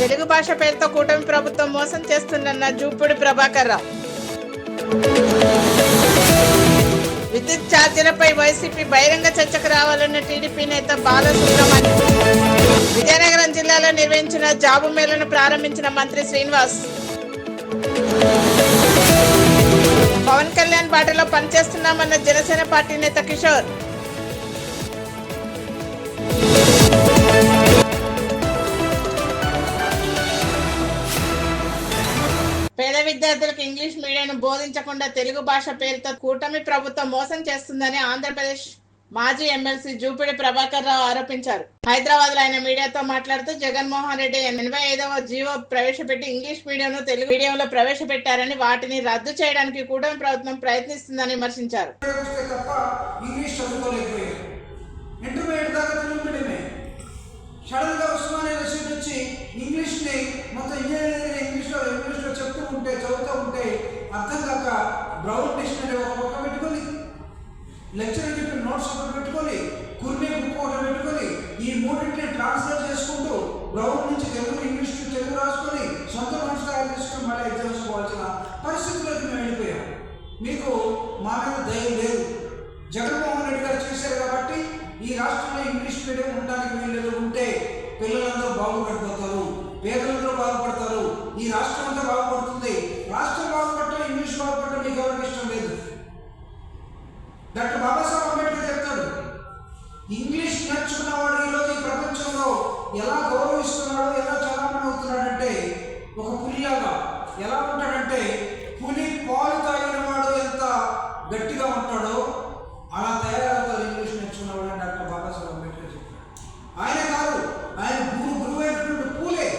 తెలుగు భాష పేరుతో కూటమి ప్రభుత్వం మోసం చేస్తుందన్న జూపూడి ప్రభాకర్ రావు. విద్యుత్ ఛార్జీలపై వైసీపీ బహిరంగ చర్చకు రావాలన్న టీడీపీ నేత బాలసుబ్రహ్మణ్యం. విజయనగరం జిల్లాలో నిర్వహించిన జాబు మేళను ప్రారంభించిన మంత్రి శ్రీనివాస్. పవన్ కళ్యాణ్ బాటలో పనిచేస్తున్నామన్న జనసేన పార్టీ నేత కిషోర్. పేద విద్యార్థులకు ఇంగ్లీష్ మీడియం బోధించకుండా తెలుగు భాష పేరుతో కూటమి ప్రభుత్వం మోసం చేస్తుందని ఆంధ్రప్రదేశ్ మాజీ ఎమ్మెల్సీ జూపూడి ప్రభాకర్ రావు ఆరోపించారు. హైదరాబాద్ లో ఆయన మీడియాతో మాట్లాడుతూ జగన్మోహన్ రెడ్డి 85వ జీవో ప్రవేశపెట్టి ఇంగ్లీష్ మీడియం తెలుగు మీడియంలో ప్రవేశపెట్టారని వాటిని రద్దు చేయడానికి కూటమి ప్రభుత్వం ప్రయత్నిస్తుందని విమర్శించారు. అర్థం కాక బ్రౌన్ డిక్షనరీ ఒక పక్క పెట్టుకొని లెక్చరర్ చెప్పిన నోట్స్ ఒకటి పెట్టుకొని కుర్మీ బుక్ ఒకటి పెట్టుకొని ఈ మూడింటిని ట్రాన్స్లేట్ చేసుకుంటూ బ్రౌన్ నుంచి తెలుగు ఇంగ్లీష్ టు తెలుగు రాసుకొని సొంత నోట్స్ తయారు చేసుకుని మళ్ళీ ఎగ్జామ్స్ పోవాల్సిన పరిస్థితుల్లోకి మేము వెళ్ళిపోయాం. మీకు మా మీద దయ లేదు. జగన్మోహన్ రెడ్డి గారు చేశారు కాబట్టి ఈ రాష్ట్రంలో ఇంగ్లీష్ మీడియం ఉండడానికి వీళ్ళు ఉంటే పిల్లలందరూ బాగుపడిపోతారు, పేదలందరూ బాగుపడతారు, ఈ రాష్ట్రం అంతా బాగుపడుతుంది. రాష్ట్రం బాగుపడటం ఇంగ్లీష్ బాగుపడటం మీకు ఎవరికి ఇష్టం లేదు. డాక్టర్ బాబాసాహెబ్ అంబేద్కర్ చెప్తాడు, ఇంగ్లీష్ నేర్చుకున్నవాడు ఈరోజు ఈ ప్రపంచంలో ఎలా గౌరవిస్తున్నాడో, ఎలా చలామణి అవుతున్నాడంటే ఒక పులిలాగా ఎలా ఉంటాడంటే పులి పాలు తాగిన వాడు ఎంత గట్టిగా ఉంటాడో అలా తయారవుతారు ఇంగ్లీష్ నేర్చుకున్నవాడు అని డాక్టర్ బాబాసాహెబ్ అంబేద్కర్ చెప్పాడు. ఆయన కాదు, ఆయన గురువైనటువంటి పూలే,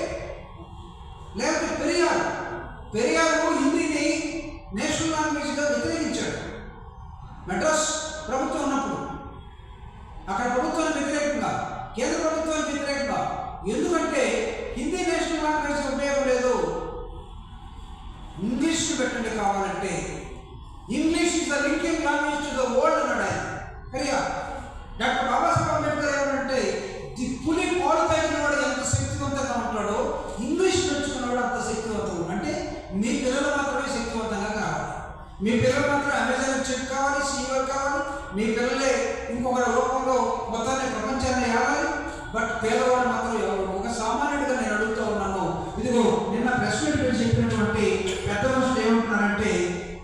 లేకపోతే పెరియారు హిందీని నేషనల్ లాంగ్వేజ్గా వ్యతిరేకించాడు. మెడ్రాస్ ప్రభుత్వం ఉన్నప్పుడు అక్కడ ప్రభుత్వానికి వ్యతిరేకంగా, కేంద్ర ప్రభుత్వానికి వ్యతిరేకంగా, ఎందుకంటే హిందీ నేషనల్ లాంగ్వేజ్ ఉపయోగం లేదు, ఇంగ్లీష్ పెట్టండి కావాలంటే, English is the linking language to the world అన్నాడు ఆయన పెరియార్. డాక్టర్ బాబాసాహెబ్ అంబేద్కర్ ఏమంటే ది పులి పాలు తాగిన వాడు ఎంత శక్తివంతంగా ఉంటాడో ఇంగ్లీష్ నేర్చుకున్నవాడు అంత శక్తివంతం. అంటే మీ పిల్లలు మాత్రమే శక్తివంతంగా కావాలి, మీ పిల్లలు మాత్రమే అమెజాన్ చెక్ కావాలి, సీఓ కావాలి, మీ పిల్లలే ఇంకొక రూపంలో మొత్తాన్ని ప్రపంచాన్ని ఏడాలి. బట్ పేదవాడు మాత్రం ఎవరు? ఒక సామాన్యుడిగా నేను అడుగుతూ ఉన్నాను. ఇదిగో నిన్న ప్రెస్ మీట్ పెట్టి చెప్పినటువంటి పెద్ద మనుషులు ఏమంటున్నారంటే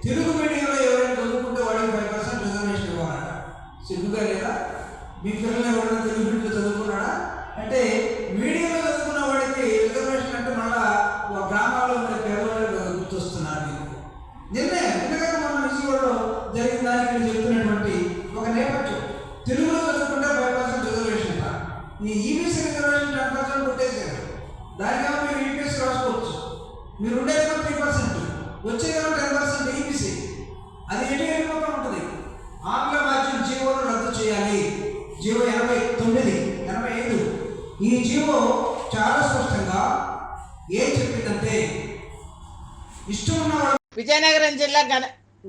తెలుగు మీడియంలో ఎవరైనా చదువుకుంటే వాడికి 5% రిజర్వేషన్ ఇవ్వాలట. సిగ్గుగా లేదా? మీ పిల్లలు ఎవరైనా తెలుగు మీడియంలో చదువుకున్నాడా? అంటే మీడియంలో చదువుకున్న వాడికి రిజర్వేషన్ అంటే మళ్ళా గ్రామాల్లో ఉండే పేదవాళ్ళు గుర్తొస్తున్నారు. నిన్నగా మన విజయవాడలో జరిగిన దానికి మీరు చెప్తున్నటువంటి ఒక నేపథ్యం, తెలుగులో చదువుకుంటే 5% రిజర్వేషన్ అంట. ఈ ఈబీసీ రిజర్వేషన్ 10% కొట్టేసారు. దానికన్నా మీరు ఈపీఎస్ రాసుకోవచ్చు. మీరు ఉండేదేమో 3%, వచ్చేదేమో 10% ఈబీసీ. అది ఎటు వెళ్ళిపోతూ ఉంటుంది. ఆంగ్ల మాధ్యమం జీవోను రద్దు చేయాలి. జీవో 85 ఈ జీవో చాలా స్పష్టంగా ఏం చెప్పిందంటే ఇష్టం ఉన్నవాడు. విజయనగరం జిల్లా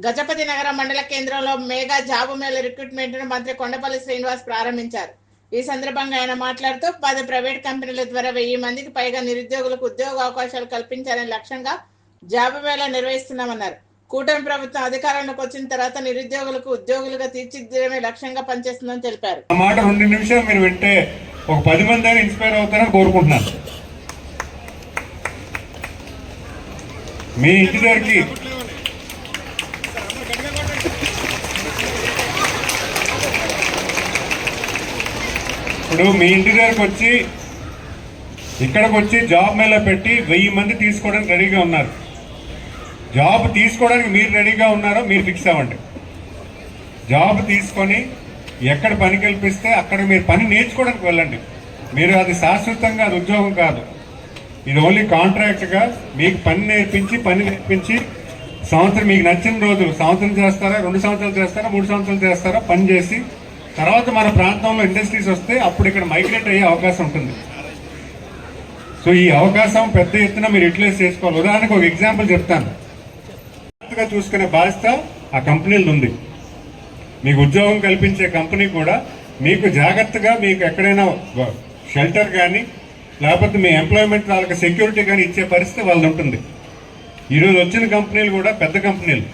గజపతి నగర మండల కేంద్రంలో మెగా జాబు మేళ రిక్రూట్మెంట్ ను మంత్రి కొండపల్లి శ్రీనివాస్ ప్రారంభించారు. ఈ సందర్భంగా ఆయన మాట్లాడుతూ 10 ప్రైవేట్ కంపెనీల ద్వారా 1000 మందికి పైగా నిరుద్యోగులకు ఉద్యోగ అవకాశాలు కల్పించాలనే లక్ష్యంగా జాబు మేళ నిర్వహిస్తున్నామన్నారు. కూటమి ప్రభుత్వం అధికారంలోకి వచ్చిన తర్వాత నిరుద్యోగులకు ఉద్యోగులుగా తీర్చిదిద్దడమే లక్ష్యంగా పనిచేస్తుందని తెలిపారు. ఆ మాట 2 నిమిషాలు మీరు వింటే ఒక 10 మంది అయినా ఇన్స్పైర్ అవుతారని కోరుకుంటున్నాను. మీ ఇంటి దగ్గరికి ఇప్పుడు మీ ఇంటి దగ్గరకు వచ్చి ఇక్కడికి వచ్చి జాబ్ మేళ పెట్టి 1000 మంది తీసుకోవడానికి రెడీగా ఉన్నారు. జాబ్ తీసుకోవడానికి మీరు రెడీగా ఉన్నారో మీరు ఫిక్స్ అవ్వండి. జాబ్ తీసుకొని ఎక్కడ పని కల్పిస్తే అక్కడ మీరు పని నేర్చుకోవడానికి వెళ్ళండి. మీరు అది శాశ్వతంగా అది ఉద్యోగం కాదు, ఇది ఓన్లీ కాంట్రాక్ట్గా మీకు పని నేర్పించి సంవత్సరం మీకు నచ్చిన రోజులు సంవత్సరం చేస్తారా, 2 సంవత్సరాలు చేస్తారా, 3 సంవత్సరాలు చేస్తారా, పని చేసి తర్వాత మన ప్రాంతంలో ఇండస్ట్రీస్ వస్తే అప్పుడు ఇక్కడ మైగ్రేట్ అయ్యే అవకాశం ఉంటుంది. సో ఈ అవకాశం పెద్ద ఎత్తున మీరు యూటిలైజ్ చేసుకోవాలి. ఉదాహరణకు ఒక ఎగ్జాంపుల్ చెప్తాను. చూసుకునే బాధ్యత ఆ కంపెనీలు ఉంది. మీకు ఉద్యోగం కల్పించే కంపెనీ కూడా మీకు జాగ్రత్తగా మీకు ఎక్కడైనా షెల్టర్ కానీ లేకపోతే మీ ఎంప్లాయ్మెంట్ వాళ్ళకి సెక్యూరిటీ కానీ ఇచ్చే పరిస్థితి వాళ్ళది ఉంటుంది. ఈరోజు వచ్చిన కంపెనీలు కూడా పెద్ద కంపెనీలు.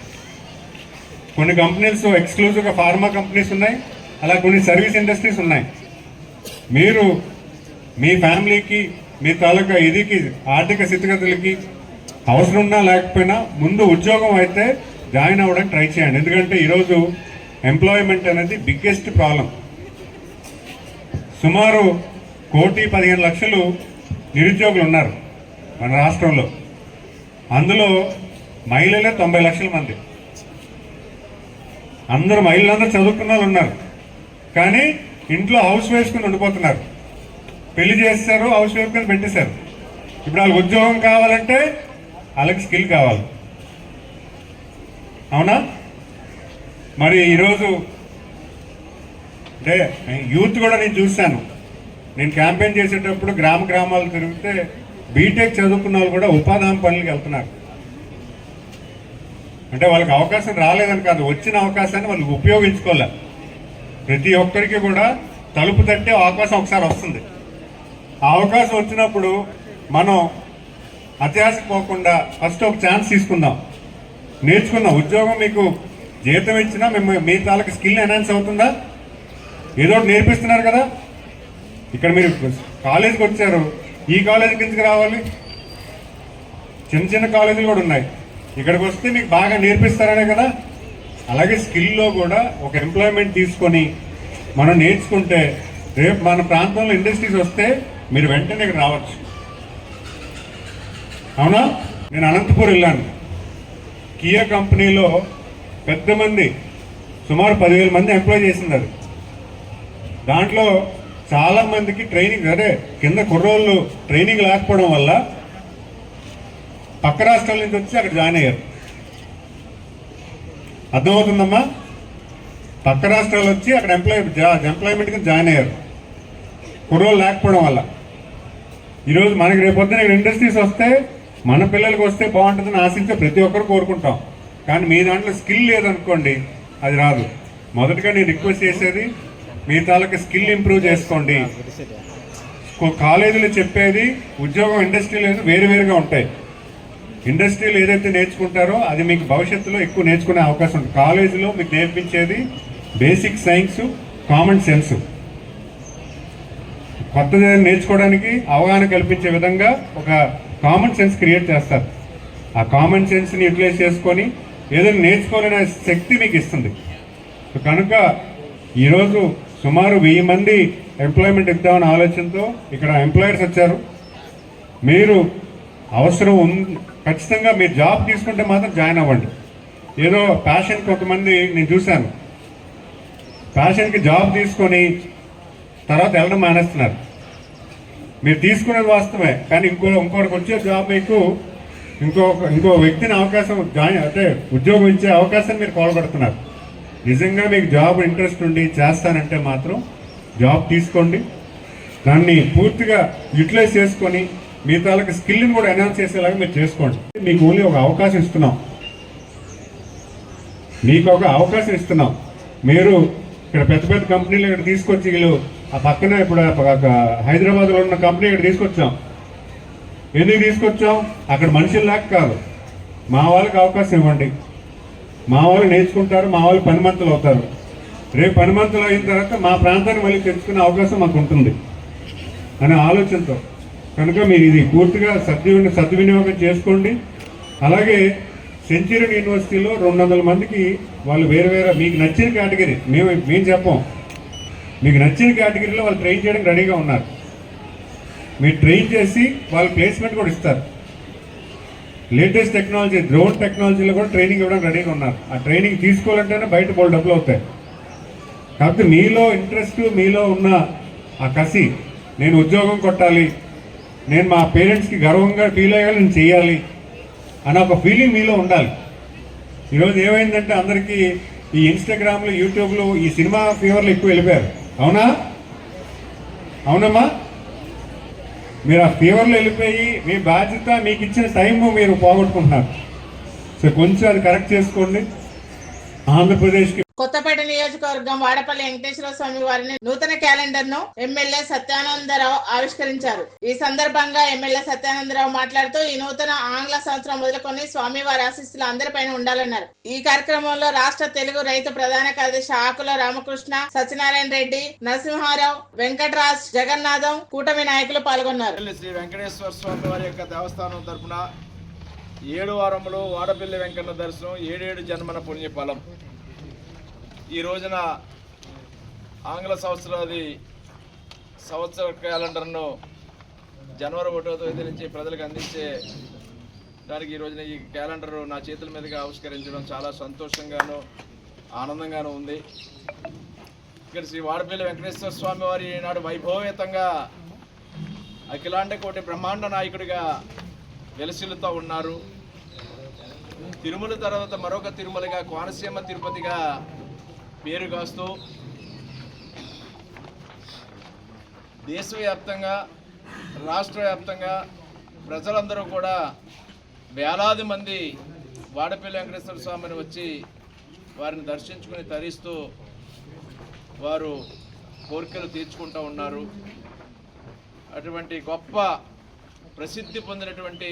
కొన్ని కంపెనీస్ ఎక్స్క్లూజివ్గా ఫార్మా కంపెనీస్ ఉన్నాయి, అలా కొన్ని సర్వీస్ ఇండస్ట్రీస్ ఉన్నాయి. మీరు మీ ఫ్యామిలీకి, మీ తాలూకా ఇదికి, ఆర్థిక స్థితిగతులకి అవసరం ఉన్నా లేకపోయినా ముందు ఉద్యోగం అయితే జాయిన్ అవ్వడానికి ట్రై చేయండి. ఎందుకంటే ఈరోజు ఎంప్లాయ్మెంట్ అనేది బిగ్గెస్ట్ ప్రాబ్లం. సుమారు 1,15,00,000 నిరుద్యోగులు ఉన్నారు మన రాష్ట్రంలో. అందులో మహిళలే 90 లక్షల మంది. అందరూ మహిళలందరూ చదువుకున్న వాళ్ళు ఉన్నారు, కానీ ఇంట్లో హౌస్ వైఫ్స్ కింద ఉండిపోతున్నారు. పెళ్లి చేస్తారు, హౌస్ వైఫ్ కింద పెట్టేశారు. ఇప్పుడు వాళ్ళకి ఉద్యోగం కావాలంటే వాళ్ళకి స్కిల్ కావాలి. అవునా? మరి ఈరోజు అంటే యూత్ కూడా నేను చూశాను. నేను క్యాంపెయిన్ చేసేటప్పుడు గ్రామాలు తిరిగితే బీటెక్ చదువుకున్న వాళ్ళు కూడా ఉపాధి హామీ పనులకు వెళ్తున్నారు. అంటే వాళ్ళకి అవకాశం రాలేదని కాదు, వచ్చిన అవకాశాన్ని వాళ్ళు ఉపయోగించుకోలే. ప్రతి ఒక్కరికి కూడా తలుపు తట్టే అవకాశం ఒకసారి వస్తుంది. ఆ అవకాశం వచ్చినప్పుడు మనం అత్యాశకు పోకుండా ఫస్ట్ ఒక ఛాన్స్ తీసుకుందాం, నేర్చుకుందాం. ఉద్యోగం మీకు జీతం ఇచ్చినా మీ తాలూకు స్కిల్ ఎన్హాన్స్ అవుతుందా? ఏదో ఒకటి నేర్పిస్తున్నారు కదా. ఇక్కడ మీరు కాలేజీకి వచ్చారు, ఈ కాలేజీకి ఎందుకు రావాలి? చిన్న చిన్న కాలేజీలు కూడా ఉన్నాయి. ఇక్కడికి వస్తే మీకు బాగా నేర్పిస్తారనే కదా. అలాగే స్కిల్లో కూడా ఒక ఎంప్లాయ్మెంట్ తీసుకొని మనం నేర్చుకుంటే రేపు మన ప్రాంతంలో ఇండస్ట్రీస్ వస్తే మీరు వెంటనే ఇక్కడ రావచ్చు. అవునా? నేను అనంతపూర్ వెళ్ళాను. కియా కంపెనీలో పెద్ద మంది, సుమారు 10,000 మంది ఎంప్లాయ్ చేస్తున్నారు. దాంట్లో చాలా మందికి ట్రైనింగ్, అదే కింద కుర్రోళ్ళు ట్రైనింగ్ లేకపోవడం వల్ల పక్క రాష్ట్రాల నుంచి వచ్చి అక్కడ జాయిన్ అయ్యారు. అర్థమవుతుందమ్మా? పక్క రాష్ట్రాలు వచ్చి అక్కడ ఎంప్లాయ్మెంట్కి జాయిన్ అయ్యారు కుర్రోళ్ళు లేకపోవడం వల్ల. ఈరోజు మనకి రేపొద్దున ఇక్కడ ఇండస్ట్రీస్ వస్తే మన పిల్లలకి వస్తే బాగుంటుందని ఆశించే ప్రతి ఒక్కరు కోరుకుంటాం. కానీ మీ దాంట్లో స్కిల్ లేదనుకోండి, అది రాదు. మొదటగా నేను రిక్వెస్ట్ చేసేది, మీ తాలూకా స్కిల్ ఇంప్రూవ్ చేసుకోండి. కాలేజీలో చెప్పేది ఉద్యోగం, ఇండస్ట్రీలు వేరువేరుగా ఉంటాయి. ఇండస్ట్రీలో ఏదైతే నేర్చుకుంటారో అది మీకు భవిష్యత్తులో ఎక్కువ నేర్చుకునే అవకాశం ఉంటుంది. కాలేజీలో మీకు నేర్పించేది బేసిక్ సైన్స్, కామన్ సెన్స్. కొత్తది నేర్చుకోవడానికి అవగాహన కల్పించే విధంగా ఒక కామన్ సెన్స్ క్రియేట్ చేస్తారు. ఆ కామన్ సెన్స్ని యూటిలైజ్ చేసుకొని ఏదైనా నేర్చుకోవాలనే శక్తి మీకు ఇస్తుంది. కనుక ఈరోజు సుమారు 1000 మంది ఎంప్లాయ్మెంట్ ఇద్దామనే ఆలోచనతో ఇక్కడ ఎంప్లాయర్స్ వచ్చారు. మీరు అవసరం ఖచ్చితంగా మీరు జాబ్ తీసుకుంటే మాత్రం జాయిన్ అవ్వండి. ఏదో ప్యాషన్, కొంతమంది నేను చూశాను ప్యాషన్కి జాబ్ తీసుకొని తర్వాత వెళ్ళడం మానేస్తున్నారు. మీరు తీసుకునేది వాస్తవమే, కానీ ఇంకోటికి వచ్చే జాబ్ మీకు ఇంకో వ్యక్తిని అవకాశం అంటే ఉద్యోగం ఇచ్చే అవకాశాన్ని మీరు కోల్పడుతున్నారు. నిజంగా మీకు జాబ్ ఇంట్రెస్ట్ ఉండి చేస్తానంటే మాత్రం జాబ్ తీసుకోండి. దాన్ని పూర్తిగా యూటిలైజ్ చేసుకొని మీ తాలూకు స్కిల్ని కూడా ఎన్హాన్స్ చేసేలాగా మీరు చేసుకోండి. మీకు ఓన్లీ ఒక అవకాశం ఇస్తున్నాం, మీరు ఇక్కడ పెద్ద పెద్ద కంపెనీలు ఇక్కడ తీసుకొచ్చి వీళ్ళు ఆ పక్కన ఇప్పుడు హైదరాబాద్లో ఉన్న కంపెనీ ఇక్కడ తీసుకొచ్చాం. ఎందుకు తీసుకొచ్చాం? అక్కడ మనుషులు లేక కాదు, మా వాళ్ళకి అవకాశం ఇవ్వండి. మా వాళ్ళు నేర్చుకుంటారు, మా వాళ్ళు పనిమంతులు అవుతారు. రేపు పనిమంతులు అయిన తర్వాత మా ప్రాంతాన్ని మళ్ళీ తెచ్చుకునే అవకాశం మాకు ఉంటుంది అనే ఆలోచనతో. కనుక మీరు ఇది పూర్తిగా సద్వినియోగం చేసుకోండి. అలాగే సెంచూరియన్ యూనివర్సిటీలో 200 మందికి వాళ్ళు వేరే మీకు నచ్చిన కేటగిరీ, మేము చెప్పం, మీకు నచ్చిన కేటగిరీలో వాళ్ళు ట్రైన్ చేయడానికి రెడీగా ఉన్నారు. మీరు ట్రైన్ చేసి వాళ్ళు ప్లేస్మెంట్ కూడా ఇస్తారు. లేటెస్ట్ టెక్నాలజీ, డ్రోన్ టెక్నాలజీలో కూడా ట్రైనింగ్ ఇవ్వడానికి రెడీగా ఉన్నారు. ఆ ట్రైనింగ్ తీసుకోవాలంటేనే బయట బోల్డ్ డబ్బులు అవుతాయి. కాబట్టి మీలో ఇంట్రెస్ట్, మీలో ఉన్న ఆ కసి, నేను ఉద్యోగం కొట్టాలి, నేను మా పేరెంట్స్కి గర్వంగా ఫీల్ అయ్యాలి, నేను చేయాలి అన్న ఒక ఫీలింగ్ మీలో ఉండాలి. ఈరోజు ఏమైందంటే అందరికీ ఈ ఇన్స్టాగ్రామ్లో, యూట్యూబ్లో ఈ సినిమా ఫీవర్లు ఎక్కువ వెళ్ళిపోయారు. అవునమ్మా? మీరు ఆ ఫీవర్లో వెళ్ళిపోయి మీ బాధ్యత, మీకు ఇచ్చిన టైము మీరు పోగొట్టుకుంటున్నారు. సో కొంచెం అది కరెక్ట్ చేసుకోండి. ఆంధ్రప్రదేశ్కి కొత్తపేట నియోజకవర్గం వాడపల్లి వెంకటేశ్వర స్వామి వారిని నూతన క్యాలెండర్ ను ఎమ్మెల్యే సత్యానందరావు ఆవిష్కరించారు. ఈ సందర్భంగా ఎమ్మెల్యే సత్యానందరావు మాట్లాడుతూ ఈ నూతన ఆంగ్ల సంవత్సరం మొదలుకొని స్వామివారి ఆశీస్సులు అందరిపైన ఉండాలన్నారు. ఈ కార్యక్రమంలో రాష్ట్ర తెలుగు రైతు ప్రధాన కార్యదర్శి ఆకుల రామకృష్ణ, సత్యనారాయణ రెడ్డి, నరసింహారావు, వెంకటరాజ్, జగన్నాథం, కూటమి నాయకులు పాల్గొన్నారు. శ్రీ వెంకటేశ్వర స్వామి వారి యొక్క దేవస్థానం తరఫున 7 వారములు వాడపల్లి వెంకన్న దర్శనం 7 జన్మన పుణ్యఫలం. ఈ రోజున ఆంగ్ల సంవత్సర క్యాలెండర్ను జనవరి 1వ తేదీ నుంచి ప్రజలకు అందించే దానికి ఈ రోజున ఈ క్యాలెండర్ నా చేతుల మీదుగా ఆవిష్కరించడం చాలా సంతోషంగాను ఆనందంగాను ఉంది. ఇక్కడ శ్రీ వాడపల్లి వెంకటేశ్వర స్వామి వారి ఈనాడు వైభవయుతంగా అఖిలాండ కోటి బ్రహ్మాండ నాయకుడిగా వెలసిల్లుతూ ఉన్నారు. తిరుమల తర్వాత మరొక తిరుమలగా కోనసీమ తిరుపతిగా పేరుగాస్తూ దేశవ్యాప్తంగా రాష్ట్ర వ్యాప్తంగా ప్రజలందరూ కూడా వేలాది మంది వాడపల్లి వెంకటేశ్వర స్వామిని వచ్చి వారిని దర్శించుకుని తరిస్తూ వారు కోరికలు తీర్చుకుంటూ ఉన్నారు. అటువంటి గొప్ప ప్రసిద్ధి పొందినటువంటి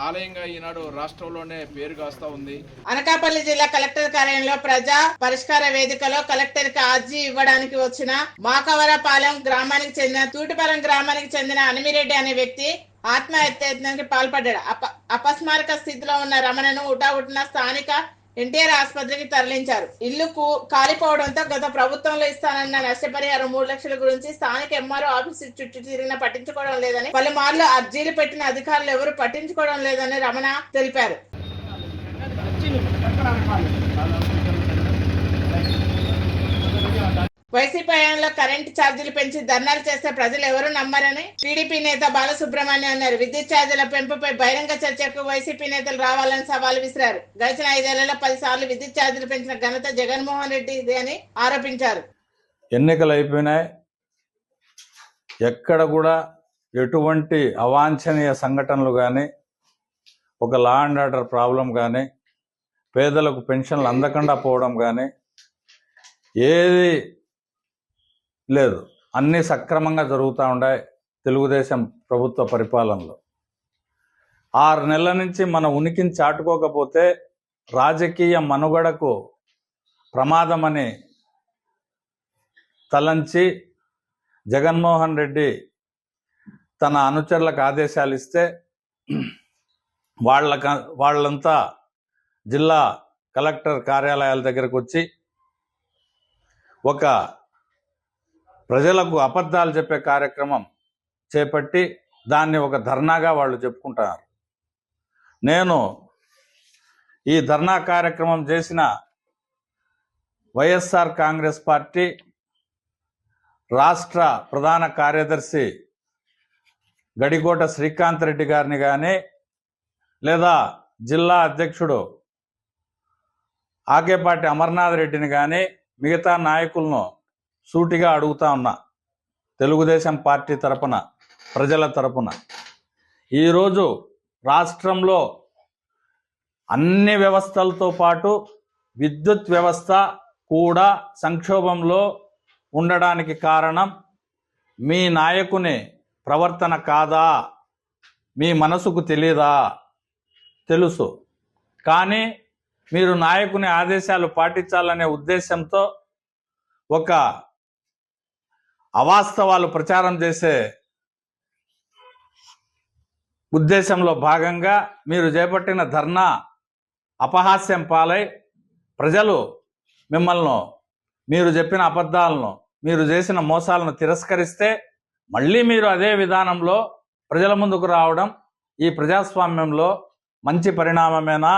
ఆలయంగా ఈనాడు రాష్ట్రంలోనే పేరుగాస్తా ఉంది. అనకాపల్లి జిల్లా కలెక్టర్ కార్యాలయంలో ప్రజా పరిష్కార వేదికలో కలెక్టర్ కి అర్జీ ఇవ్వడానికి వచ్చిన మాకవరపాలెం గ్రామానికి చెందిన తూటిపాలెం గ్రామానికి చెందిన అనిమిరెడ్డి అనే వ్యక్తి ఆత్మహత్యానికి పాల్పడ్డాడు. అపస్మారక స్థితిలో ఉన్న రమణను ఉటావుటిన స్థానిక ఎన్టీఆర్ ఆసుపత్రికి తరలించారు. ఇల్లు కాలిపోవడంతో గత ప్రభుత్వంలో ఇస్తానన్న నష్టపరిహారం 3 లక్షల గురించి స్థానిక ఎంఆర్ఓ ఆఫీసు చుట్టూ తిరిగినా పట్టించుకోవడం లేదని, పలుమార్లు అర్జీలు పెట్టిన అధికారులు ఎవరు పట్టించుకోవడం లేదని రమణ తెలిపారు. వైసీపీ హయాంలో కరెంటు ఛార్జీలు పెంచి ధర్నాలు చేస్తే ప్రజలు ఎవరూ నమ్మరని టీడీపీ నేత బాలసుబ్రహ్మణ్యం అన్నారు. విద్యుత్ ఛార్జీల పెంపుపై బహిరంగ చర్చకు వైసీపీ నేతలు రావాలని సవాల్ విసిరారు. గడిచిన 5 ఏళ్లలో 10 సార్లు విద్యుత్ ఛార్జీలు పెంచిన ఘనత జగన్మోహన్ రెడ్డిది అని ఆరోపించారు. ఎన్నికలు అయిపోయినాయి, ఎక్కడ కూడా ఎటువంటి అవాంఛనీయ సంఘటనలు కానీ, ఒక లా అండ్ ఆర్డర్ ప్రాబ్లం కానీ, పేదలకు పెన్షన్లు అందకుండా పోవడం కానీ ఏది లేదు. అన్నీ సక్రమంగా జరుగుతూ ఉన్నాయి తెలుగుదేశం ప్రభుత్వ పరిపాలనలో. 6 నెలల నుంచి మన ఉనికిని చాటుకోకపోతే రాజకీయ మనుగడకు ప్రమాదమని తలంచి జగన్మోహన్ రెడ్డి తన అనుచరులకు ఆదేశాలు ఇస్తే వాళ్ళంతా జిల్లా కలెక్టర్ కార్యాలయాల దగ్గరకు వచ్చి ఒక ప్రజలకు అబద్ధాలు చెప్పే కార్యక్రమం చేపట్టి దాన్ని ఒక ధర్నాగా వాళ్ళు చెప్పుకుంటున్నారు. నేను ఈ ధర్నా కార్యక్రమం చేసిన వైఎస్ఆర్ కాంగ్రెస్ పార్టీ రాష్ట్ర ప్రధాన కార్యదర్శి గడికోట శ్రీకాంత్ రెడ్డి గారిని కానీ, లేదా జిల్లా అధ్యక్షుడు ఆకేపాటి అమర్నాథ్ రెడ్డిని కానీ, మిగతా నాయకులను సూటిగా అడుగుతా ఉన్నా. తెలుగుదేశం పార్టీ తరపున, ప్రజల తరపున ఈరోజు రాష్ట్రంలో అన్ని వ్యవస్థలతో పాటు విద్యుత్ వ్యవస్థ కూడా సంక్షోభంలో ఉండడానికి కారణం మీ నాయకుని ప్రవర్తన కాదా? మీ మనసుకు తెలియదా? తెలుసు, కానీ మీరు నాయకుని ఆదేశాలు పాటించాలనే ఉద్దేశంతో ఒక అవాస్తవాలు ప్రచారం చేసే ఉద్దేశంలో భాగంగా మీరు చేపట్టిన ధర్నా అపహాస్యం పాలై ప్రజలు మిమ్మల్ని, మీరు చెప్పిన అబద్ధాలను, మీరు చేసిన మోసాలను తిరస్కరిస్తే మళ్ళీ మీరు అదే విధానంలో ప్రజల ముందుకు రావడం ఈ ప్రజాస్వామ్యంలో మంచి పరిణామమేనా?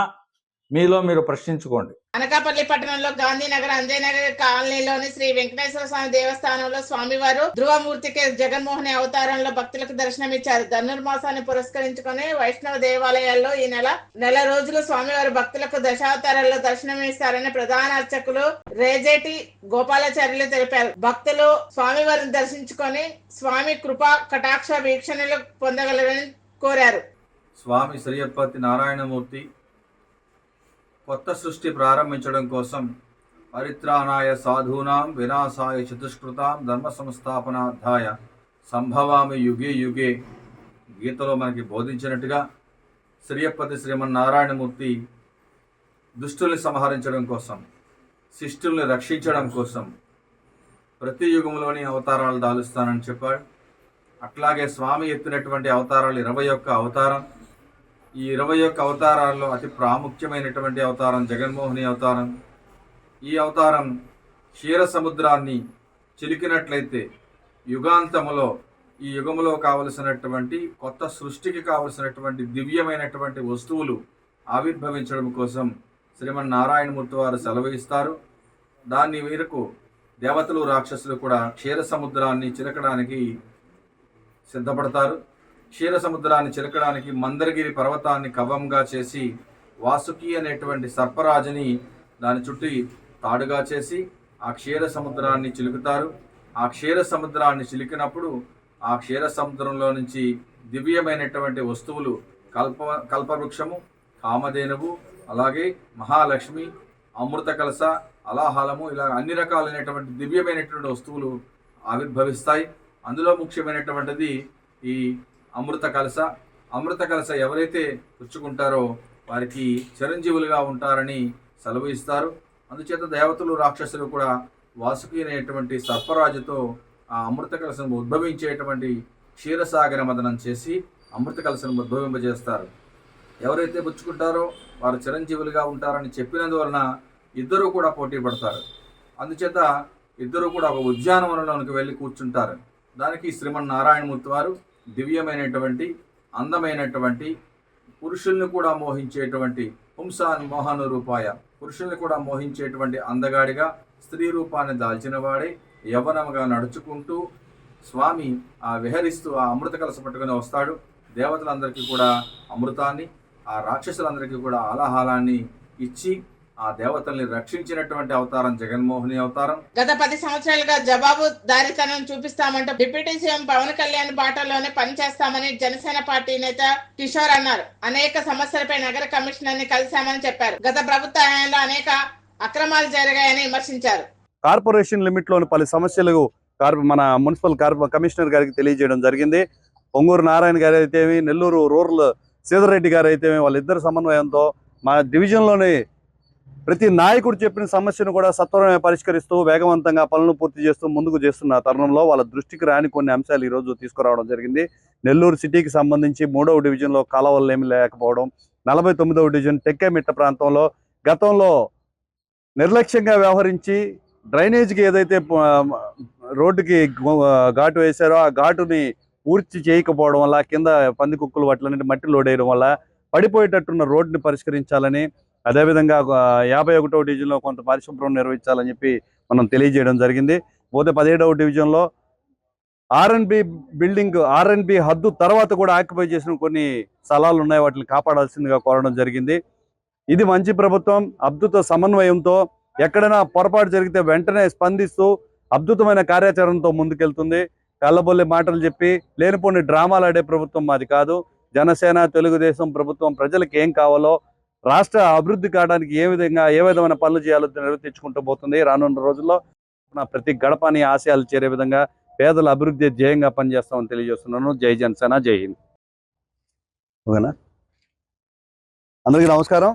మీలో మీరు ప్రశ్నించుకోండి. అనకాపల్లి పట్టణంలో గాంధీనగర్ అంజయనగర్ కాలనీలోని శ్రీ వెంకటేశ్వర స్వామి దేవస్థానంలో స్వామివారు ధ్రువమూర్తికి జగన్మోహన్ అవతారంలో భక్తులకు దర్శనమిచ్చారు. ధనుర్మాసాన్ని పురస్కరించుకుని వైష్ణవ దేవాలయాల్లో ఈ నెల రోజులు స్వామివారు భక్తులకు దశావతారాల్లో దర్శనమిస్తారని ప్రధాన అర్చకులు రేజేటి గోపాలాచార్యులు తెలిపారు. భక్తులు స్వామివారిని దర్శించుకొని స్వామి కృపా కటాక్ష వీక్షణలు పొందగలరని కోరారు. స్వామి శ్రీయప్పతి నారాయణమూర్తి కొత్త సృష్టి ప్రారంభించడం కోసం పరిత్రాణాయ సాధూనాం వినాశాయ చతుష్కృతాం ధర్మ సంస్థాపనార్థాయ సంభవామి యుగే యుగే గీతలో మనకి బోధించినట్టుగా శ్రీయపతి శ్రీమన్నారాయణమూర్తి దుష్టుల్ని సంహరించడం కోసం, శిష్టుల్ని రక్షించడం కోసం ప్రతి యుగంలోని అవతారాలు దాలుస్తానని చెప్పాడు. అట్లాగే స్వామి ఎత్తినటువంటి అవతారాలు 21 అవతారం. ఈ 21 అవతారాల్లో అతి ప్రాముఖ్యమైనటువంటి అవతారం జగన్మోహిని అవతారం. ఈ అవతారం క్షీర సముద్రాన్ని చిలికినట్లయితే యుగాంతములో ఈ యుగములో కావలసినటువంటి కొత్త సృష్టికి కావలసినటువంటి దివ్యమైనటువంటి వస్తువులు ఆవిర్భవించడం కోసం శ్రీమన్నారాయణమూర్తి వారు సెలవు ఇస్తారు. దాని మేరకు దేవతలు రాక్షసులు కూడా క్షీర సముద్రాన్ని చిలకడానికి సిద్ధపడతారు. క్షీర సముద్రాన్ని చిలకడానికి మందరగిరి పర్వతాన్ని కవ్వంగా చేసి వాసుకి అనేటువంటి సర్పరాజుని దాని చుట్టూ తాడుగా చేసి ఆ క్షీర సముద్రాన్ని చిలుకుతారు. ఆ క్షీర సముద్రాన్ని చిలికినప్పుడు ఆ క్షీర సముద్రంలో నుంచి దివ్యమైనటువంటి వస్తువులు కల్పవృక్షము, కామధేనువు, అలాగే మహాలక్ష్మి, అమృత కలశ, అలాహలము, ఇలా అన్ని రకాలైనటువంటి దివ్యమైనటువంటి వస్తువులు ఆవిర్భవిస్తాయి. అందులో ముఖ్యమైనటువంటిది ఈ అమృత కలశ. అమృత కలశ ఎవరైతే పుచ్చుకుంటారో వారికి చిరంజీవులుగా ఉంటారని సెలవు ఇస్తారు. అందుచేత దేవతలు రాక్షసులు కూడా వాసుకి అనేటువంటి సర్పరాజుతో ఆ అమృత కలశను ఉద్భవించేటువంటి క్షీరసాగర మదనం చేసి అమృత కలశను ఉద్భవింపజేస్తారు. ఎవరైతే పుచ్చుకుంటారో వారు చిరంజీవులుగా ఉంటారని చెప్పినందువలన ఇద్దరూ కూడా పోటీ పడతారు. అందుచేత ఇద్దరు కూడా ఒక ఉద్యానవనంలోనికి వెళ్ళి కూర్చుంటారు. దానికి శ్రీమన్నారాయణమూర్తి వారు దివ్యమైనటువంటి అందమైనటువంటి పురుషుల్ని కూడా మోహించేటువంటి పుంసాన్ మోహన రూపాయ, పురుషుల్ని కూడా మోహించేటువంటి అందగాడిగా స్త్రీ రూపాన్ని దాల్చిన వాడే యవ్వనముగా నడుచుకుంటూ స్వామి విహరిస్తూ ఆ అమృత కలశ పట్టుకుని వస్తాడు. దేవతలందరికీ కూడా అమృతాన్ని, ఆ రాక్షసులందరికీ కూడా ఆలాహలాన్ని ఇచ్చి ఆ దేవతల్ని రక్షించినటువంటి అవతారం జగన్మోహిని అవతారం. గత 10 సంవత్సరాలుగా జవాబుదారీతనం చూపిస్తామంటూ డిప్యూటీ సీఎం పవన్ కళ్యాణ్ బాటలోనే పనిచేస్తామని జనసేన పార్టీ నేత కిషోర్ అన్నారు. అనేక సమస్యలపై నగర కమిషనర్ ని కలిశామని చెప్పారు. గత ప్రభుత్వ హయాంలో అనేక అక్రమాలు జరిగాయని విమర్శించారు. కార్పొరేషన్ లిమిట్ లోని పలు సమస్యలు మన మున్సిపల్ కమిషనర్ గారికి తెలియజేయడం జరిగింది. పొంగూరు నారాయణ గారు అయితేమి, నెల్లూరు రూరల్ సీతారెడ్డి గారు అయితేమి, వాళ్ళిద్దరు సమన్వయంతో మా డివిజన్లోని ప్రతి నాయకుడు చెప్పిన సమస్యను కూడా సత్వరమే పరిష్కరిస్తూ వేగవంతంగా పనులు పూర్తి చేస్తూ ముందుకు చేస్తున్న తరుణంలో వాళ్ళ దృష్టికి రాని కొన్ని అంశాలు ఈరోజు తీసుకురావడం జరిగింది. నెల్లూరు సిటీకి సంబంధించి 3వ డివిజన్లో కాలువలు ఏమీ లేకపోవడం, 49వ డివిజన్ టెక్కేమిట్ట ప్రాంతంలో గతంలో నిర్లక్ష్యంగా వ్యవహరించి డ్రైనేజీకి ఏదైతే రోడ్డుకి ఘాటు వేశారో ఆ ఘాటుని పూర్తి చేయకపోవడం వల్ల కింద పంది కుక్కలు వాటిలన్నింటి మట్టి లోడ్ వేయడం వల్ల పడిపోయేటట్టున్న రోడ్డుని పరిష్కరించాలని, అదేవిధంగా 51వ డివిజన్లో కొంత పరిశుభ్రం నిర్వహించాలని చెప్పి మనం తెలియజేయడం జరిగింది. పోతే 17వ డివిజన్లో ఆర్ఎన్బి బిల్డింగ్, ఆర్ఎన్బి హద్దు తర్వాత కూడా ఆక్యుపై చేసిన కొన్ని స్థలాలు ఉన్నాయి, వాటిని కాపాడాల్సిందిగా కోరడం జరిగింది. ఇది మంచి ప్రభుత్వం అద్భుత సమన్వయంతో ఎక్కడైనా పొరపాటు జరిగితే వెంటనే స్పందిస్తూ అద్భుతమైన కార్యాచరణతో ముందుకెళ్తుంది. కళ్ళబొల్లి మాటలు చెప్పి లేనిపోని డ్రామాలు ఆడే ప్రభుత్వం మాది కాదు. జనసేన తెలుగుదేశం ప్రభుత్వం ప్రజలకు ఏం కావాలో, రాష్ట్ర అభివృద్ధి కావడానికి ఏ విధమైన పనులు చేయాలో నిర్వర్తించుకుంటూ పోతుంది. రానున్న రోజుల్లో ప్రతి గడపని ఆశయాలు చేరే విధంగా పేదల అభివృద్ధి ధ్యేయంగా పనిచేస్తామని తెలియజేస్తున్నాను. జై జనసేన, జై హింద్. ఓకేనా? అందరికీ నమస్కారం.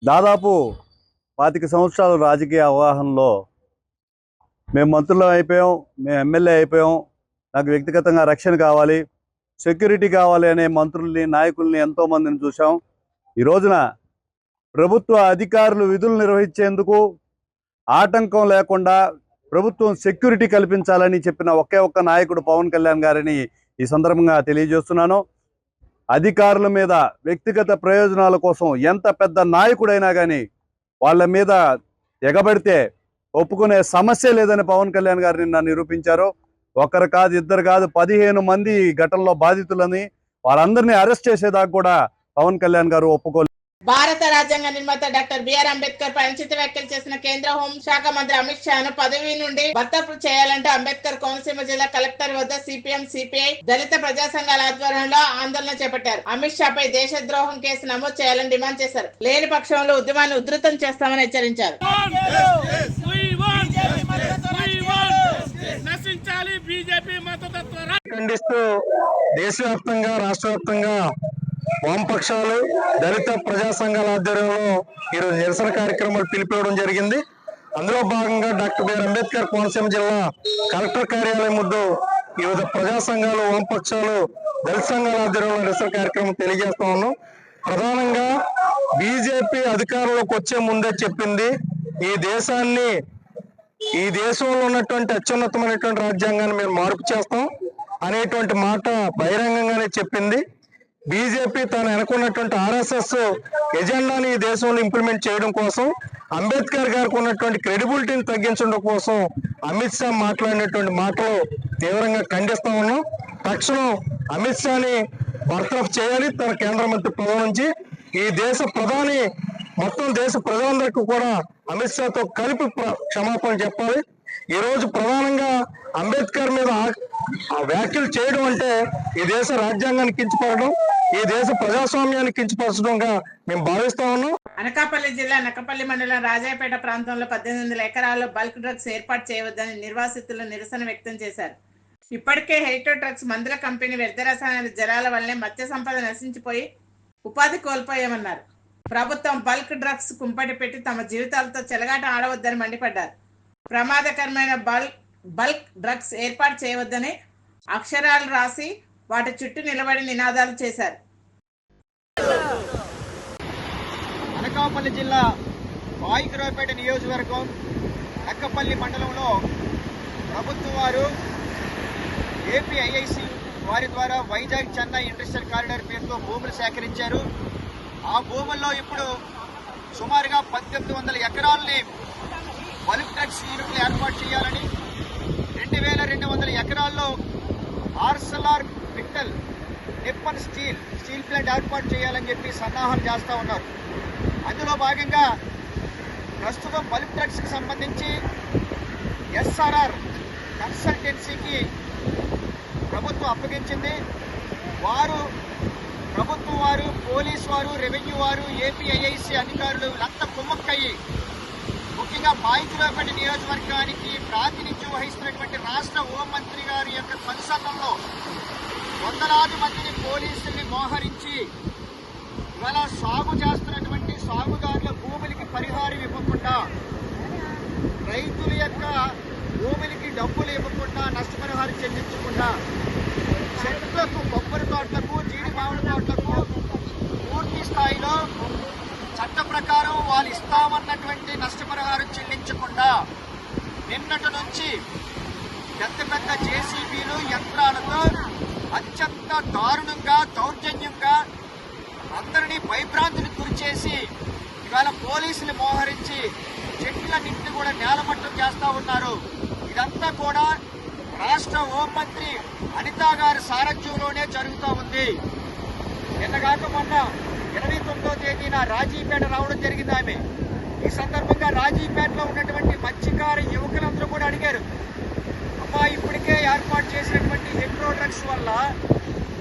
దాదాపు 25 సంవత్సరాల రాజకీయ అవగాహనలో మేము మంత్రులం అయిపోయాం, మేము ఎమ్మెల్యే అయిపోయాం, నాకు వ్యక్తిగతంగా రక్షణ కావాలి, సెక్యూరిటీ కావాలి అనే మంత్రుల్ని, నాయకుల్ని ఎంతోమందిని చూసాం. ఈ రోజున ప్రభుత్వ అధికారులు విధులు నిర్వహించేందుకు ఆటంకం లేకుండా ప్రభుత్వం సెక్యూరిటీ కల్పించాలని చెప్పిన ఒకే ఒక్క నాయకుడు పవన్ కళ్యాణ్ గారిని ఈ సందర్భంగా తెలియజేస్తున్నాను. అధికారుల మీద వ్యక్తిగత ప్రయోజనాల కోసం ఎంత పెద్ద నాయకుడైనా కానీ వాళ్ళ మీద ఎగబడితే ఒప్పుకునే సమస్య లేదని పవన్ కళ్యాణ్ గారు నిన్న నిరూపించారు. ఒకరు కాదు, ఇద్దరు కాదు, 15 మంది ఘటనలో బాధితులని వారందరినీ అరెస్ట్ చేసేదాకా కూడా పవన్ కళ్యాణ్ గారు ఒప్పుకోలేదు. భారత రాజ్యాంగ నిర్మాత డాక్టర్ బిఆర్ అంబేద్కర్ పై అనుచిత వ్యాఖ్యలు చేసిన కేంద్ర హోంశాఖ మంత్రి అమిత్ షాను పదవి నుండి బర్తరఫు చేయాలంటూ అంబేద్కర్ కోనసీమ జిల్లా కలెక్టర్ వద్ద సిపిఎం, సిపిఐ, దళిత ప్రజా సంఘాల ఆధ్వర్యంలో ఆందోళన చేపట్టారు. అమిత్ షా పై దేశద్రోహం కేసు నమోదు చేయాలని డిమాండ్ చేశారు. లేని పక్షంలో ఉద్యమాన్ని ఉధృతం చేస్తామని హెచ్చరించారు. ఖండిస్తూ దేశవ్యాప్తంగా, రాష్ట్ర వ్యాప్తంగా వామపక్షాలు, దళిత ప్రజా సంఘాల ఆధ్వర్యంలో ఈరోజు నిరసన కార్యక్రమాలు పిలిపివ్వడం జరిగింది. అందులో భాగంగా డాక్టర్ బిఆర్ అంబేద్కర్ కోనసీమ జిల్లా కలెక్టర్ కార్యాలయం ముందు వివిధ ప్రజా సంఘాలు, వామపక్షాలు, దళిత సంఘాల ఆధ్వర్యంలో నిరసన కార్యక్రమం తెలియజేస్తా ఉన్నాం. ప్రధానంగా బీజేపీ అధికారంలోకి వచ్చే ముందే చెప్పింది ఈ దేశంలో ఉన్నటువంటి అత్యున్నతమైనటువంటి రాజ్యాంగాన్ని మేము మార్పు చేస్తాం అనేటువంటి మాట బహిరంగంగానే చెప్పింది. బీజేపీ తాను అనుకున్నటువంటి ఆర్ఎస్ఎస్ ఎజెండాని ఈ దేశంలో ఇంప్లిమెంట్ చేయడం కోసం, అంబేద్కర్ గారికి ఉన్నటువంటి క్రెడిబిలిటీని తగ్గించడం కోసం అమిత్ షా మాట్లాడినటువంటి మాటలు తీవ్రంగా ఖండిస్తా ఉన్నాం. తక్షణం అమిత్ షాని బర్తరఫ్ చేయాలి తన కేంద్ర మంత్రి పదవి నుంచి. ఈ దేశ ప్రధాని మొత్తం దేశ ప్రజలందరికీ కూడా అమిత్ షాతో కలిపి క్షమాపణ చెప్పాలి. ఈ రోజు ప్రధానంగా అంబేద్కర్ మీద వ్యాఖ్యలు చేయడం అంటే ఈ దేశ రాజ్యాంగాన్ని కించపరచడం, ఈ దేశ ప్రజాస్వామ్యాన్ని కించపరచడంగా మేము భావిస్తా ఉన్నాం. అనకాపల్లి జిల్లా నక్కపల్లి మండలం రాజాయపేట ప్రాంతంలో 1800 ఎకరాల్లో బల్క్ డ్రగ్స్ ఏర్పాటు చేయవద్దని నిర్వాసితులు నిరసన వ్యక్తం చేశారు. ఇప్పటికే హెరిటో డ్రగ్స్ మందుల కంపెనీ వ్యర్థ రసాయన జలాల వల్లే మత్స్య సంపద నశించిపోయి ఉపాధి కోల్పోయామన్నారు. ప్రభుత్వం బల్క్ డ్రగ్స్ కుంపటి పెట్టి తమ జీవితాలతో చెలగాట ఆడవద్దని మండిపడ్డారు. ప్రమాదకరమైన బల్క్ డ్రగ్స్ ఏర్పాటు చేయవద్దని అక్షరాలు రాసి వాటి చుట్టూ నిలబడి నినాదాలు చేశారు. అనకాపల్లి జిల్లా బాయికరావుపేట నియోజకవర్గం నక్కపల్లి మండలంలో ప్రభుత్వం వారు ఏపీఐఐసి వారి ద్వారా వైజాగ్ చెన్నై ఇండస్ట్రియల్ కారిడార్ పేరుతో భూములు సేకరించారు. ఆ భూముల్లో ఇప్పుడు సుమారుగా 1800 ఎకరాలని బల్క్ డ్రగ్స్ యూనిట్లు ఏర్పాటు చేయాలని, 2200 ఎకరాల్లో Arcelor Mittal Nippon steel plant ఏర్పాటు చేయాలని చెప్పి సన్నాహాలు చేస్తూ ఉన్నారు. అందులో భాగంగా ప్రస్తుతం బల్క్ డ్రగ్స్కి సంబంధించి ఎస్ఆర్ఆర్ కన్సల్టెన్సీకి ప్రభుత్వం అప్పగించింది. ప్రభుత్వం వారు, పోలీసు వారు, రెవెన్యూ వారు, ఏపీఐఐసి అధికారులు అంతా కుమ్మక్కయ్యి ముఖ్యంగా బాయికరావుపేట నియోజకవర్గానికి ప్రాతినిధ్యం వహిస్తున్నటువంటి రాష్ట్ర హోంమంత్రి గారి యొక్క కన్సల్టంలో వందలాది మందిని పోలీసుల్ని మోహరించి ఇవాళ సాగు చేస్తున్నటువంటి సాగుదారుల భూములకి పరిహారం ఇవ్వకుండా, రైతుల యొక్క భూములకి డబ్బులు ఇవ్వకుండా, నష్టపరిహారం చెల్లించకుండా చెట్లకు, కొబ్బరి తోటలకు, జీడి మామిడి తోటలకు పూర్తి స్థాయిలో చట్ట ప్రకారం వాళ్ళు ఇస్తామన్నటువంటి నష్టపరిహారం చెల్లించకుండా నిన్నటి నుంచి పెద్ద జేసీబీలు, యంత్రాలతో అత్యంత దారుణంగా, దౌర్జన్యంగా అందరినీ భయభ్రాంతిని గురిచేసి ఇవాళ పోలీసులు మోహరించి చెట్లన్నింటినీ కూడా నేలమట్టం చేస్తూ ఉన్నారు. ఇదంతా కూడా రాష్ట్ర హోంమంత్రి అనితా గారి సారథ్యంలోనే జరుగుతూ ఉంది. నిన్నగాక మొన్న 29వ తేదీన రాజీపేట రావడం జరిగింది ఆమె. ఈ సందర్భంగా రాజీపేటలో ఉన్నటువంటి మత్స్యకార యువకులందరూ కూడా అడిగారు, అమ్మా ఇప్పటికే ఏర్పాటు చేసినటువంటి హెరిటో డ్రగ్స్ వల్ల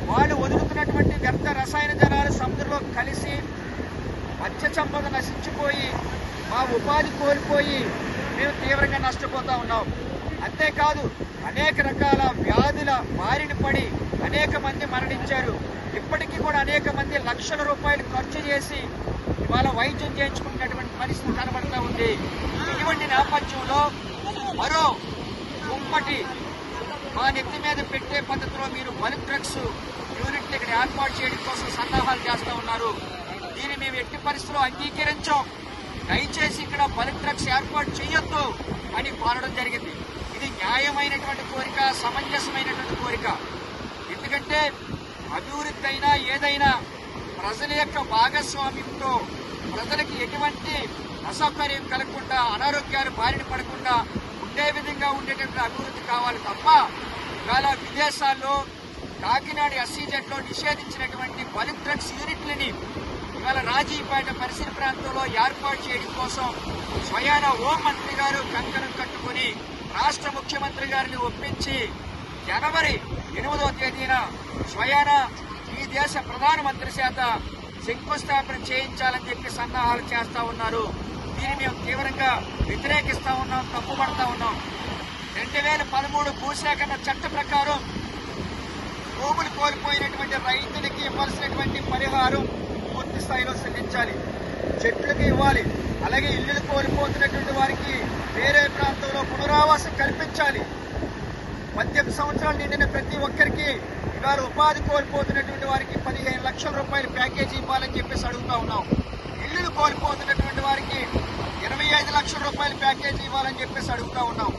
వాళ్ళు వదులుతున్నటువంటి వ్యర్థ రసాయన జలాలు సముద్రంలో కలిసి మత్స్య సంపద నశించిపోయి మా ఉపాధి కోల్పోయి మేము తీవ్రంగా నష్టపోతూ ఉన్నాం. అంతేకాదు అనేక రకాల వ్యాధుల బారిన పడి అనేక మంది మరణించారు. ఇప్పటికీ కూడా అనేక మంది లక్షల రూపాయలు ఖర్చు చేసి ఇవాళ వైద్యం చేయించుకున్నటువంటి పరిస్థితి కనబడతా ఉంది. ఇటువంటి నేపథ్యంలో మరో కుంపటి మా నెత్తి మీద పెట్టే పద్ధతిలో మీరు బల్క్ డ్రగ్స్ యూనిట్లు ఇక్కడ ఏర్పాటు చేయడం కోసం సన్నాహాలు చేస్తూ ఉన్నారు. దీన్ని మేము ఎట్టి పరిస్థితుల్లో అంగీకరించాం. దయచేసి ఇక్కడ బల్క్ డ్రగ్స్ ఏర్పాటు చేయొద్దు అని కోరడం జరిగింది. ఇది న్యాయమైనటువంటి కోరిక, సమంజసమైనటువంటి కోరిక. ఎందుకంటే అభివృద్ధి అయినా ఏదైనా ప్రజల యొక్క భాగస్వామ్యంతో ప్రజలకి ఎటువంటి అసౌకర్యం కలగకుండా, అనారోగ్యాలు బారిన పడకుండా ఉండే విధంగా ఉండేటువంటి అభివృద్ధి కావాలి తప్ప ఇవాళ విదేశాల్లో కాకినాడ SEZలో నిషేధించినటువంటి బల్క్ డ్రగ్స్ యూనిట్లని ఇవాళ రాజీపేట పరిసర ప్రాంతంలో ఏర్పాటు చేయడం కోసం స్వయాన హోం మంత్రి గారు కంకణం కట్టుకుని రాష్ట్ర ముఖ్యమంత్రి గారిని ఒప్పించి జనవరి 8వ తేదీన స్వయాన ఈ దేశ ప్రధానమంత్రి చేత శంకుస్థాపన చేయించాలని చెప్పి సన్నాహాలు చేస్తా ఉన్నారు. దీన్ని మేము తీవ్రంగా వ్యతిరేకిస్తా ఉన్నాం, తప్పుపడతా ఉన్నాం. 2013 భూసేకరణ చట్ట ప్రకారం భూములు కోల్పోయినటువంటి రైతులకి ఇవ్వాల్సినటువంటి పరిహారం పూర్తి స్థాయిలో చెల్లించాలి, చెట్లకు ఇవ్వాలి. అలాగే ఇల్లులు కోల్పోతున్నటువంటి వారికి వేరే ప్రాంతంలో పునరావాసం కల్పించాలి. 18 సంవత్సరాలు నిండిన ప్రతి ఒక్కరికి ఇవాళ ఉపాధి కోల్పోతున్నటువంటి వారికి 15 లక్షల రూపాయల ప్యాకేజీ ఇవ్వాలని చెప్పేసి అడుగుతా ఉన్నాం. ఇల్లులు కోల్పోతున్నటువంటి వారికి 25 లక్షల రూపాయల ప్యాకేజీ ఇవ్వాలని చెప్పేసి అడుగుతా ఉన్నాం.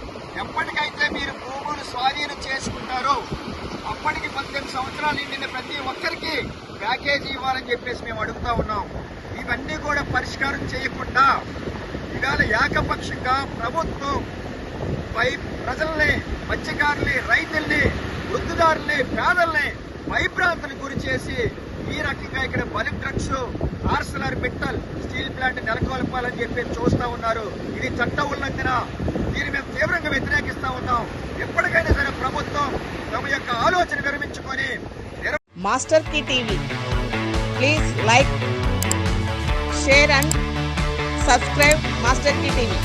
ఎప్పటికైతే మీరు భూములు స్వాధీనం చేసుకుంటారో అప్పటికి 18 సంవత్సరాలు నిండిన ప్రతి ఒక్కరికి ప్యాకేజీ ఇవ్వాలని చెప్పేసి మేము అడుగుతా ఉన్నాం. ఇవన్నీ కూడా పరిష్కారం చేయకుండా ఇవాళ ఏకపక్షంగా ప్రభుత్వం ప్రజల్ని, మత్స్యకారుల్ని, రైతుల్ని, వృద్ధుదారుల్ని, పేదల్ని భయభ్రాంతులకు గురి చేసి ఈ రకంగా ఇక్కడ bulk drugs, Arcelor Mittal steel plant నెలకొల్పాలని చెప్పి చూస్తా ఉన్నారు. ఇది చట్ట ఉల్లంఘన. దీన్ని మేము తీవ్రంగా వ్యతిరేకిస్తా ఉన్నాం. ఎప్పటికైనా సరే ప్రభుత్వం తమ యొక్క ఆలోచన విరమించుకొని Master Key TV please like, share and subscribe Master Key TV.